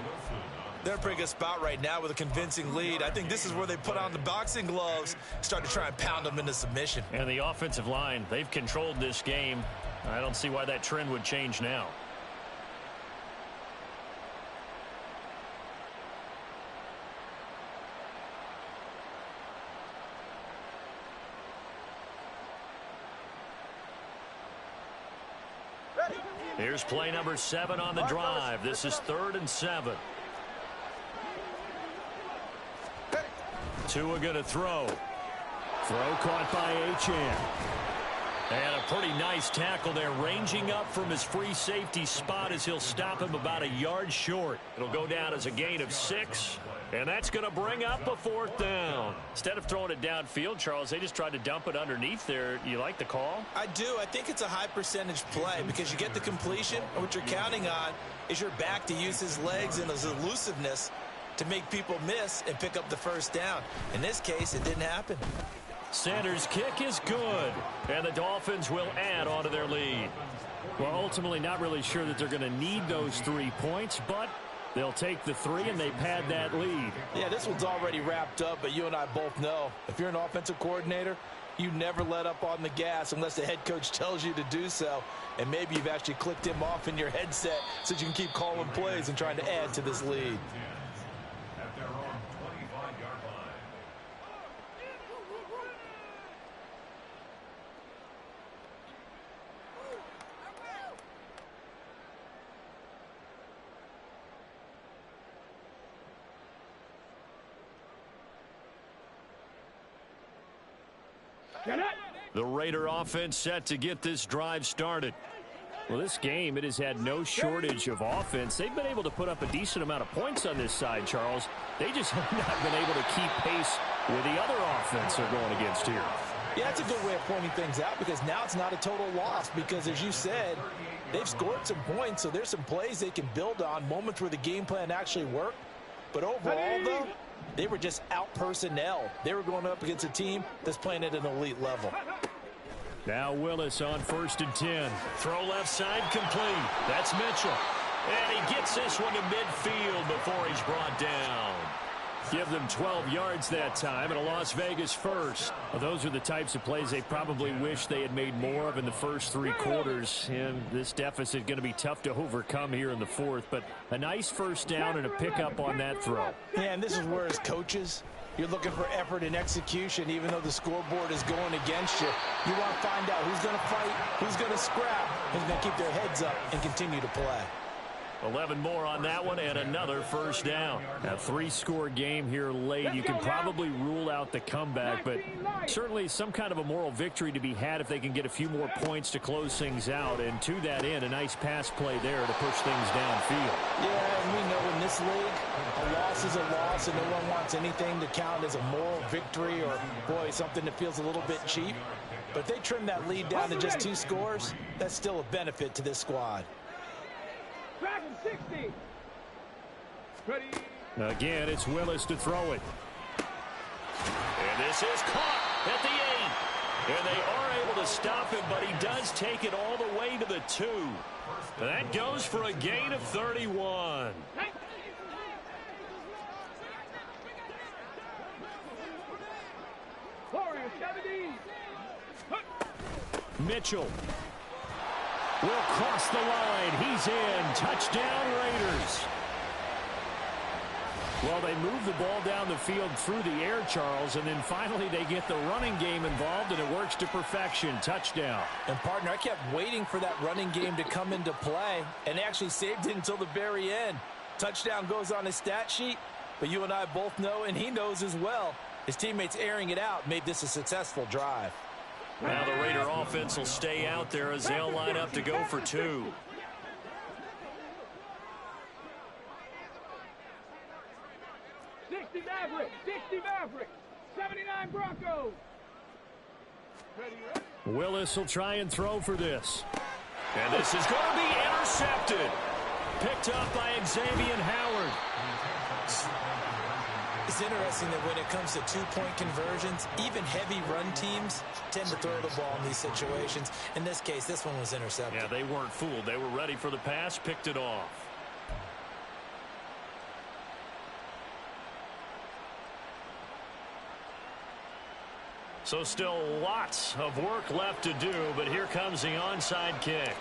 They're in a pretty good spot right now with a convincing lead. I think this is where they put on the boxing gloves, start to try and pound them into submission. And the offensive line, they've controlled this game. I don't see why that trend would change now. Here's play number 7 on the drive. This is 3rd and 7. Tua going to throw. Throw caught by Achane. And a pretty nice tackle there, ranging up from his free safety spot as he'll stop him about a yard short. It'll go down as a gain of 6. And that's going to bring up a 4th down. Instead of throwing it downfield, Charles, they just tried to dump it underneath there. You like the call? I do. I think it's a high percentage play because you get the completion, and what you're counting on is your back to use his legs and his elusiveness to make people miss and pick up the first down. In this case, it didn't happen. Sanders' kick is good, and the Dolphins will add on to their lead. Well, ultimately not really sure that they're going to need those 3 points, but they'll take the 3 and they pad that lead. Yeah, this one's already wrapped up, but you and I both know if you're an offensive coordinator, you never let up on the gas unless the head coach tells you to do so. And maybe you've actually clicked him off in your headset so you can keep calling plays and trying to add to this lead. At their own 25-yard line. The Raider offense set to get this drive started. Well, this game, it has had no shortage of offense. They've been able to put up a decent amount of points on this side, Charles. They just have not been able to keep pace with the other offense they're going against here. Yeah, that's a good way of pointing things out because now it's not a total loss because, as you said, they've scored some points, so there's some plays they can build on, moments where the game plan actually worked. But overall, though, they were just out-personnel. They were going up against a team that's playing at an elite level. Now Willis on 1st and 10. Throw left side complete. That's Mitchell. And he gets this one to midfield before he's brought down. Give them 12 yards that time and a Las Vegas first. Well, those are the types of plays they probably wish they had made more of in the first 3 quarters. And this deficit going to be tough to overcome here in the 4th. But a nice first down and a pickup on that throw. Yeah, and this is where, as coaches, you're looking for effort and execution, even though the scoreboard is going against you. You want to find out who's going to fight, who's going to scrap, who's going to keep their heads up and continue to play. 11 more on that one and another first down. A 3-score game here late. You can probably rule out the comeback, but certainly some kind of a moral victory to be had if they can get a few more points to close things out. And to that end, a nice pass play there to push things downfield. Yeah, and we know in this league, a loss is a loss, and no one wants anything to count as a moral victory or, boy, something that feels a little bit cheap. But if they trim that lead down to just 2 scores, that's still a benefit to this squad. 60. Ready. Again, it's Willis to throw it. And this is caught at the And they are able to stop him, but he does take it all the way to the 2. That goes for a gain of 31. Mitchell will cross the line. He's in. Touchdown, Raiders. Well, they move the ball down the field through the air, Charles, and then finally they get the running game involved, and it works to perfection. Touchdown. And, partner, I kept waiting for that running game to come into play, and actually saved it until the very end. Touchdown goes on his stat sheet, but you and I both know, and he knows as well, his teammates airing it out made this a successful drive. Now the Raider offense will stay out there as they'll line up to go for 2. Maverick, 79 Broncos. Willis will try and throw for this. And this is going to be intercepted. Picked up by Xavier Howard. It's interesting that when it comes to two-point conversions, even heavy run teams tend to throw the ball in these situations. In this case, this one was intercepted. Yeah, they weren't fooled. They were ready for the pass, picked it off. So still lots of work left to do, but here comes the onside kick.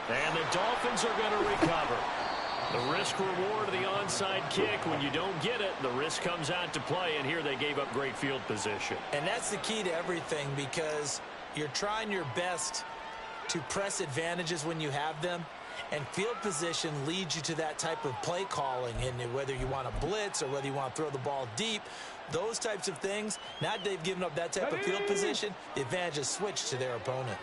And the Dolphins are going to recover. The risk-reward of the onside kick, when you don't get it, the risk comes out to play, and here they gave up great field position. And that's the key to everything, because you're trying your best to press advantages when you have them, and field position leads you to that type of play calling, and whether you want to blitz or whether you want to throw the ball deep, those types of things. Now that they've given up that type of field position, the advantage is switched to their opponent.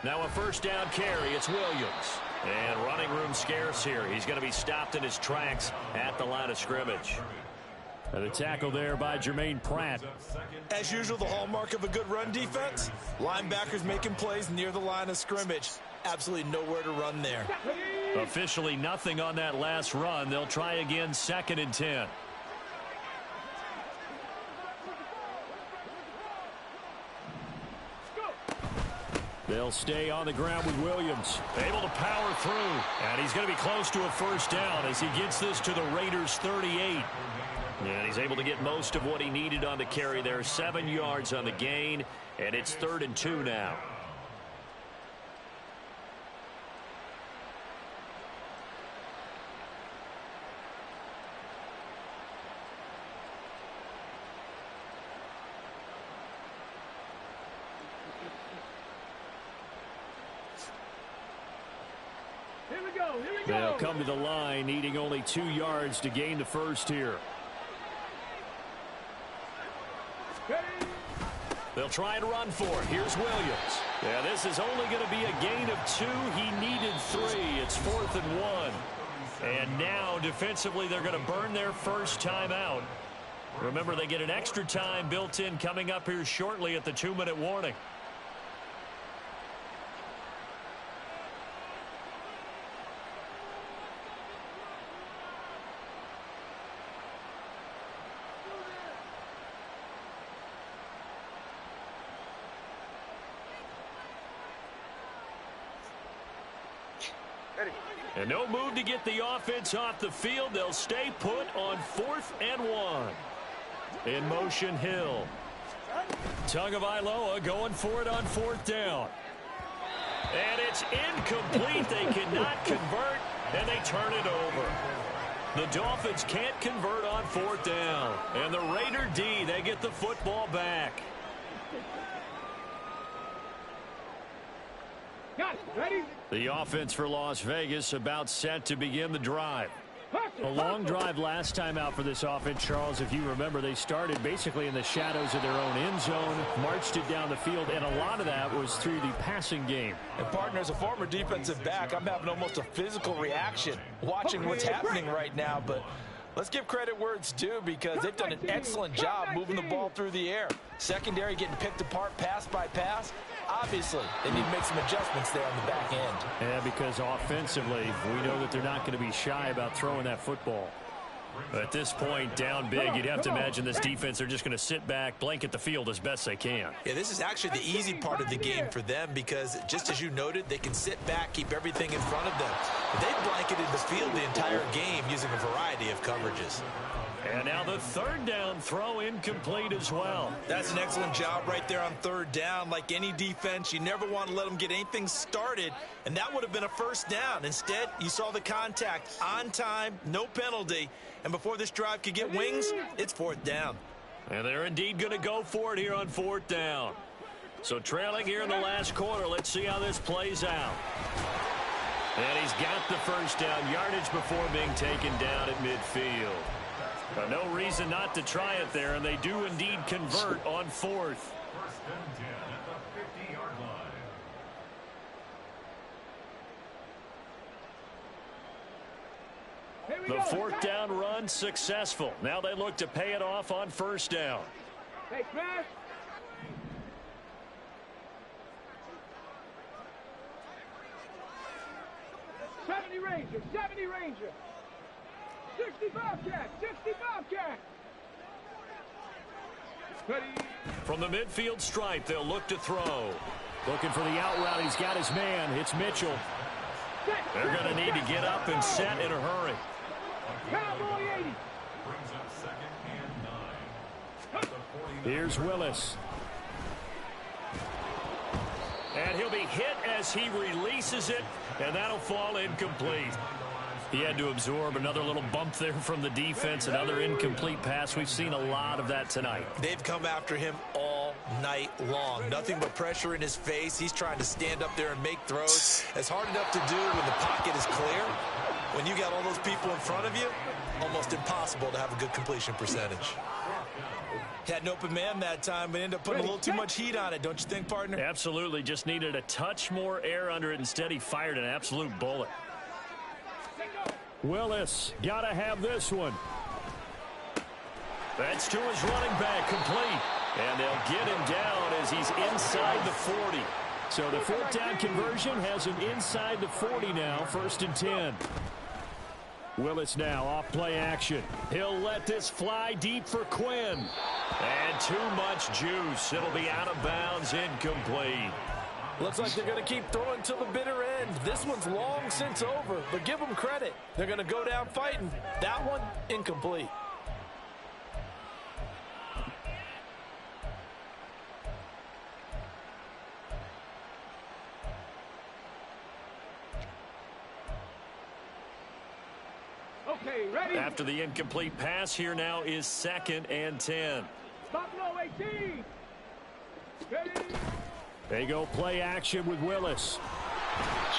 Now a first down carry. It's Williams. And running room scarce here. He's going to be stopped in his tracks at the line of scrimmage. And the tackle there by Jermaine Pratt. As usual, the hallmark of a good run defense, linebackers making plays near the line of scrimmage. Absolutely nowhere to run there. Officially nothing on that last run. They'll try again, 2nd and 10. They'll stay on the ground with Williams. Able to power through. And he's going to be close to a first down as he gets this to the Raiders' 38. And he's able to get most of what he needed on the carry there. 7 yards on the gain. And it's 3rd and 2 now. They'll come to the line, needing only 2 yards to gain the first here. They'll try and run for it. Here's Williams. Yeah, this is only going to be a gain of 2. He needed 3. It's 4th and 1. And now, defensively, they're going to burn their first time out. Remember, they get an extra time built in coming up here shortly at the 2-minute warning. And no move to get the offense off the field. They'll stay put on 4th and 1. In motion, Hill. Tagovailoa going for it on 4th down. And it's incomplete. They cannot convert, and they turn it over. The Dolphins can't convert on 4th down. And the Raider D, they get the football back. Got it. Ready? The offense for Las Vegas about set to begin the drive. A long drive last time out for this offense, Charles. If you remember, they started basically in the shadows of their own end zone, marched it down the field, and a lot of that was through the passing game. And, partner, as a former defensive back, I'm having almost a physical reaction watching what's happening right now. But let's give credit where it's due, because they've done an excellent job moving the ball through the air. Secondary getting picked apart pass by pass. obviously, they need to make some adjustments there on the back end. Yeah, because offensively, we know that they're not going to be shy about throwing that football. At this point, down big, you'd have to imagine this defense, they're just going to sit back, blanket the field as best they can. Yeah, this is actually the easy part of the game for them because, just as you noted, they can sit back, keep everything in front of them. But they've blanketed the field the entire game using a variety of coverages. And now the third down throw incomplete as well. That's an excellent job right there on third down. Like any defense, you never want to let them get anything started, and that would have been a first down. Instead, you saw the contact on time, no penalty, and before this drive could get wings, it's fourth down. And they're indeed going to go for it here on fourth down. So trailing here in the last quarter, let's see how this plays out. And he's got the first down yardage before being taken down at midfield. No reason not to try it there, and they do indeed convert on fourth. First and 10 at the 50-yard line. The fourth down run successful. Now they look to pay it off on first down. Hey, Chris. '70 Ranger, 70 Ranger. 60 Bobcat, 60 Bobcat. Ready. From the midfield stripe, they'll look to throw. Looking for the out route. He's got his man. It's Mitchell. They're going to need to get up and set in a hurry. Cowboy 80. Brings up second and 9. At the 49. Here's Willis. And he'll be hit as he releases it, and that'll fall incomplete. He had to absorb another little bump there from the defense, another incomplete pass. We've seen a lot of that tonight. They've come after him all night long. Nothing but pressure in his face. He's trying to stand up there and make throws. It's hard enough to do when the pocket is clear. When you got all those people in front of you, almost impossible to have a good completion percentage. Had an open man that time, but ended up putting a little too much heat on it, don't you think, partner? Absolutely. Just needed a touch more air under it. Instead, he fired an absolute bullet. Willis, got to have this one. That's to his running back, complete. And they'll get him down as he's inside the 40. So the fourth down conversion has him inside the 40 now, first and 10. Willis now off play action. He'll let this fly deep for Quinn. And too much juice. It'll be out of bounds, incomplete. Looks like they're going to keep throwing till the bitter end. This one's long since over, but give them credit. They're going to go down fighting. That one, incomplete. Okay, ready. After the incomplete pass, here now is second and 10. Buffalo 18. Ready. They go play action with Willis.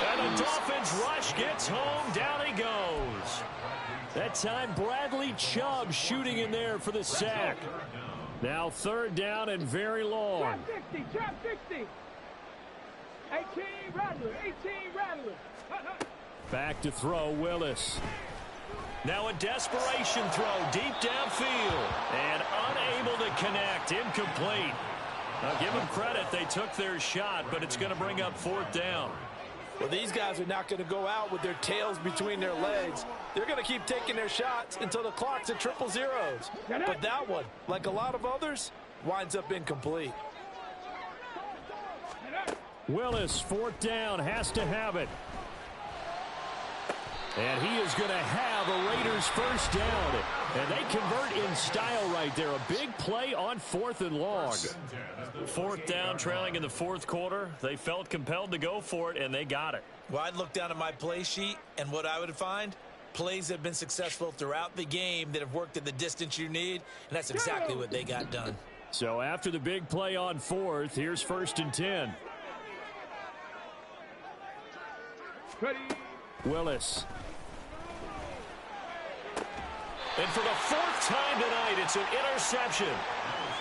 And the Dolphins rush gets home. Down he goes. That time Bradley Chubb shooting in there for the sack. Now third down and very long. Trap 60, trap 60. 18 Rattler, 18 Rattler. Back to throw, Willis. Now a desperation throw deep downfield. And unable to connect. Incomplete. Now give them credit. They took their shot, but it's going to bring up fourth down. Well, these guys are not going to go out with their tails between their legs. They're going to keep taking their shots until the clock's at triple zeros. But that one, like a lot of others, winds up incomplete. Willis, fourth down, has to have it. And he is going to have a Raiders first down. And they convert in style right there. A big play on fourth and long. Fourth down, trailing in the fourth quarter. They felt compelled to go for it, and they got it. Well, I'd look down at my play sheet, and what I would find, plays that have been successful throughout the game that have worked at the distance you need, and that's exactly what they got done. So after the big play on fourth, here's first and 10. Ready. Willis. And for the fourth time tonight, it's an interception.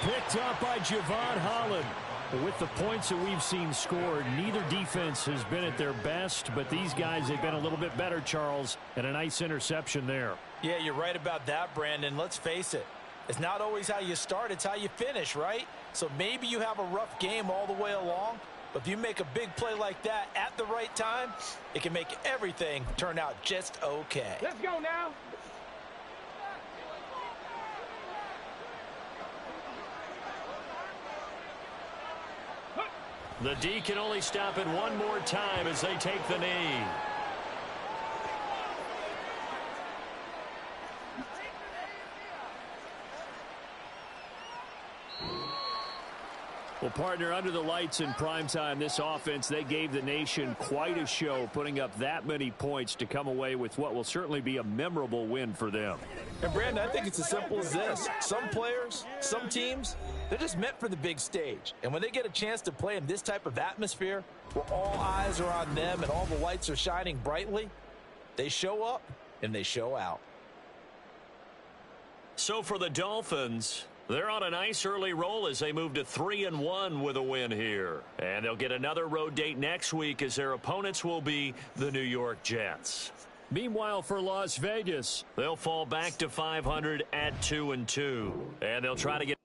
Picked up by Javon Holland. With the points that we've seen scored, neither defense has been at their best, but these guys have been a little bit better, Charles, and a nice interception there. Yeah, you're right about that, Brandon. Let's face it. It's not always how you start, it's how you finish, right? So maybe you have a rough game all the way along, But if you make a big play like that at the right time, it can make everything turn out just okay. Let's go now. The D can only stop it one more time as they take the knee. Well, partner, under the lights in primetime, this offense, they gave the nation quite a show, putting up that many points to come away with what will certainly be a memorable win for them. And, Brandon, I think it's as simple as this. Some players, some teams, they're just meant for the big stage. And when they get a chance to play in this type of atmosphere, where all eyes are on them and all the lights are shining brightly, they show up and they show out. So for the Dolphins, they're on a nice early roll as they move to 3-1 with a win here. And they'll get another road date next week as their opponents will be the New York Jets. Meanwhile, for Las Vegas, they'll fall back to 500 at 2-2. And they'll try to get